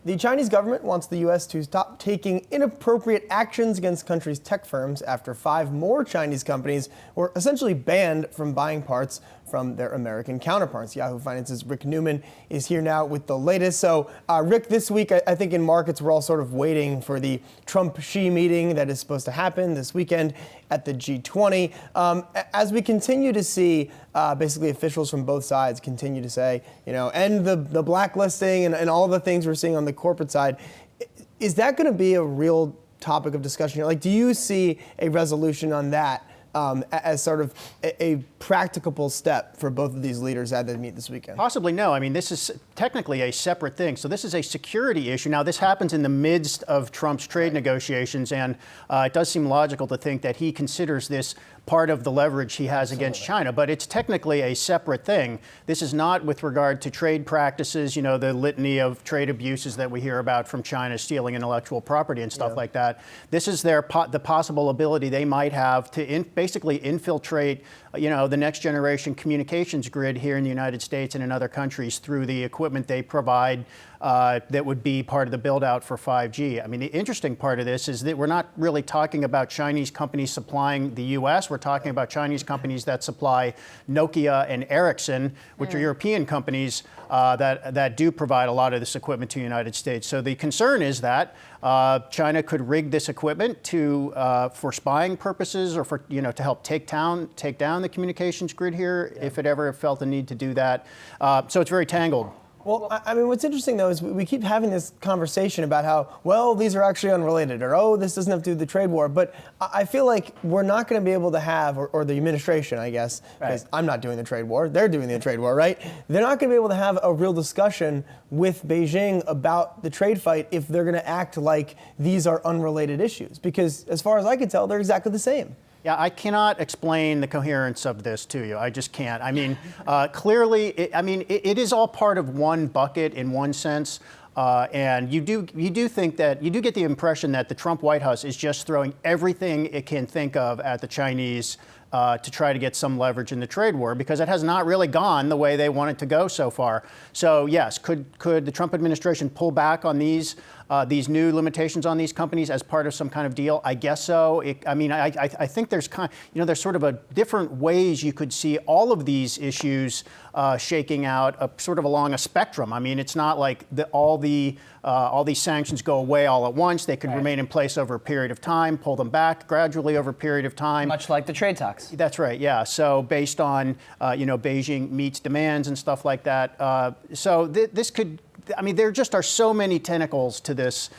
The Chinese government wants the U.S. to stop taking inappropriate actions against country's tech firms after 5 more Chinese companies were essentially banned from buying parts from their American counterparts. Yahoo Finance's Rick Newman is here now with the latest. So, Rick, this week, I think in markets, we're all sort of waiting for the Trump-Xi meeting that is supposed to happen this weekend at the G20. As we continue to see basically officials from both sides continue to say, end the blacklisting and all the things we're seeing on the corporate side, is that going to be a real topic of discussion here? Like, do you see a resolution on that as sort of a practicable step for both of these leaders as they meet this weekend? Possibly no. I mean, this is technically a separate thing. So this is a security issue. Now, this happens in the midst of Trump's trade negotiations, and it does seem logical to think that he considers this part of the leverage he has against China, but it's technically a separate thing. This is not with regard to trade practices, the litany of trade abuses that we hear about from China stealing intellectual property and stuff like that. This is the possible ability they might have to basically infiltrate the next generation communications grid here in the United States and in other countries through the equipment they provide that would be part of the build out for 5G. I mean, the interesting part of this is that we're not really talking about Chinese companies supplying the U.S. We're talking about Chinese companies that supply Nokia and Ericsson, which are European companies that do provide a lot of this equipment to the United States. So the concern is that China could rig this equipment for spying purposes or for to help take down the communications grid here if it ever felt the need to do that. So it's very tangled. Well, I mean, what's interesting, though, is we keep having this conversation about how, well, these are actually unrelated, or, oh, this doesn't have to do with the trade war. But I feel like we're not going to be able to have, or the administration, I guess, because I'm not doing the trade war, they're doing the trade war, right? They're not going to be able to have a real discussion with Beijing about the trade fight if they're going to act like these are unrelated issues. Because as far as I can tell, they're exactly the same. Yeah, I cannot explain the coherence of this to you. I just can't. I mean, clearly, it is all part of one bucket in one sense. And you do get the impression that the Trump White House is just throwing everything it can think of at the Chinese to try to get some leverage in the trade war, because it has not really gone the way they want it to go so far. So yes, could the Trump administration pull back on these new limitations on these companies as part of some kind of deal? I guess so. I think there's there's sort of a different ways you could see all of these issues shaking out sort of along a spectrum. I mean, it's not like all these sanctions go away all at once. They could remain in place over a period of time, pull them back gradually over a period of time. Much like the trade talks. That's right, yeah. So based on, Beijing meets demands and stuff like that. So this could, there just are so many tentacles to this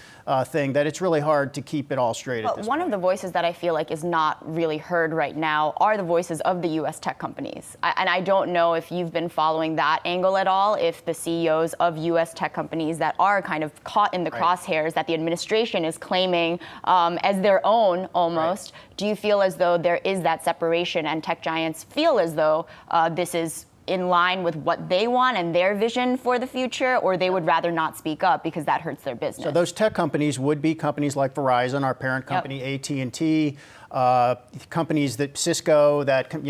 thing that it's really hard to keep it all straight at this point. One of the voices that I feel like is not really heard right now are the voices of the U.S. tech companies. And I don't know if you've been following that angle at all, if the CEOs of U.S. tech companies that are kind of caught in the crosshairs that the administration is claiming as their own almost, do you feel as though there is that separation and tech giants feel as though this is in line with what they want and their vision for the future, or they would rather not speak up because that hurts their business? So those tech companies would be companies like Verizon, our parent company, AT&T, companies that Cisco that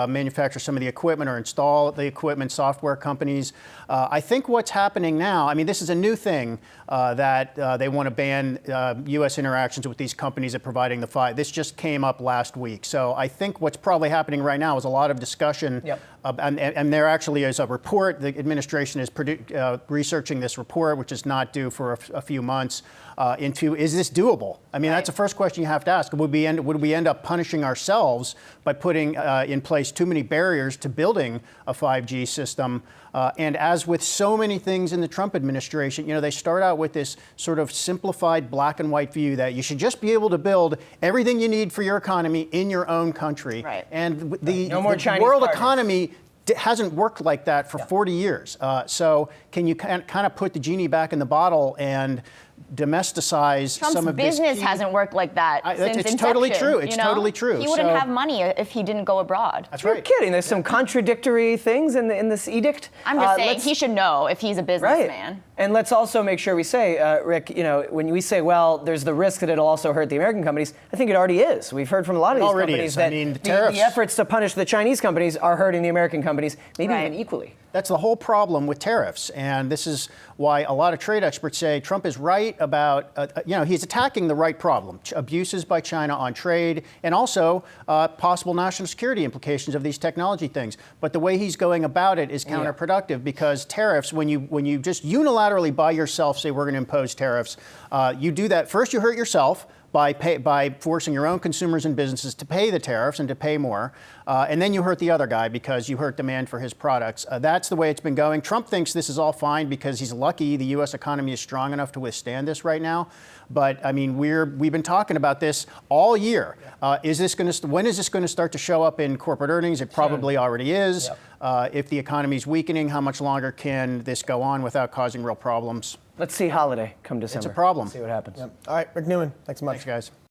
manufacture some of the equipment or install the equipment, software companies. I think what's happening now, this is a new thing that they want to ban U.S. interactions with these companies at providing the fight. This just came up last week. So I think what's probably happening right now is a lot of discussion. And there actually is a report. The administration is researching this report, which is not due for a few months, into is this doable? That's the first question you have to ask. Would we end up punishing ourselves by putting in place too many barriers to building a 5G system? And as with so many things in the Trump administration, they start out with this sort of simplified black and white view that you should just be able to build everything you need for your economy in your own country. Right. And the Chinese world partners. Economy hasn't worked like that for 40 years. So can you kind of put the genie back in the bottle and domesticize some of this? Trump's business hasn't worked like that since it's inception. Totally true. It's totally true. He wouldn't have money if he didn't go abroad. That's You're right. kidding. There's some contradictory things in this edict. I'm just saying he should know if he's a businessman. Right. And let's also make sure we say, Rick, when we say, well, there's the risk that it'll also hurt the American companies, I think it already is. We've heard from a lot of these companies that the the efforts to punish the Chinese companies are hurting the American companies, maybe even equally. That's the whole problem with tariffs. And this is why a lot of trade experts say Trump is right about, he's attacking the right problem, abuses by China on trade, and also possible national security implications of these technology things. But the way he's going about it is counterproductive because tariffs, when you just unilaterally by yourself say we're going to impose tariffs, you do that. First, you hurt yourself by forcing your own consumers and businesses to pay the tariffs and to pay more. And then you hurt the other guy because you hurt demand for his products. That's the way it's been going. Trump thinks this is all fine because he's lucky the U.S. economy is strong enough to withstand this right now. But I mean, we've been talking about this all year. When is this going to start to show up in corporate earnings? It probably already is. If the economy is weakening, how much longer can this go on without causing real problems? Let's see holiday come December. It's a problem. Let's see what happens. All right, Rick Newman, thanks so much. Thanks, guys.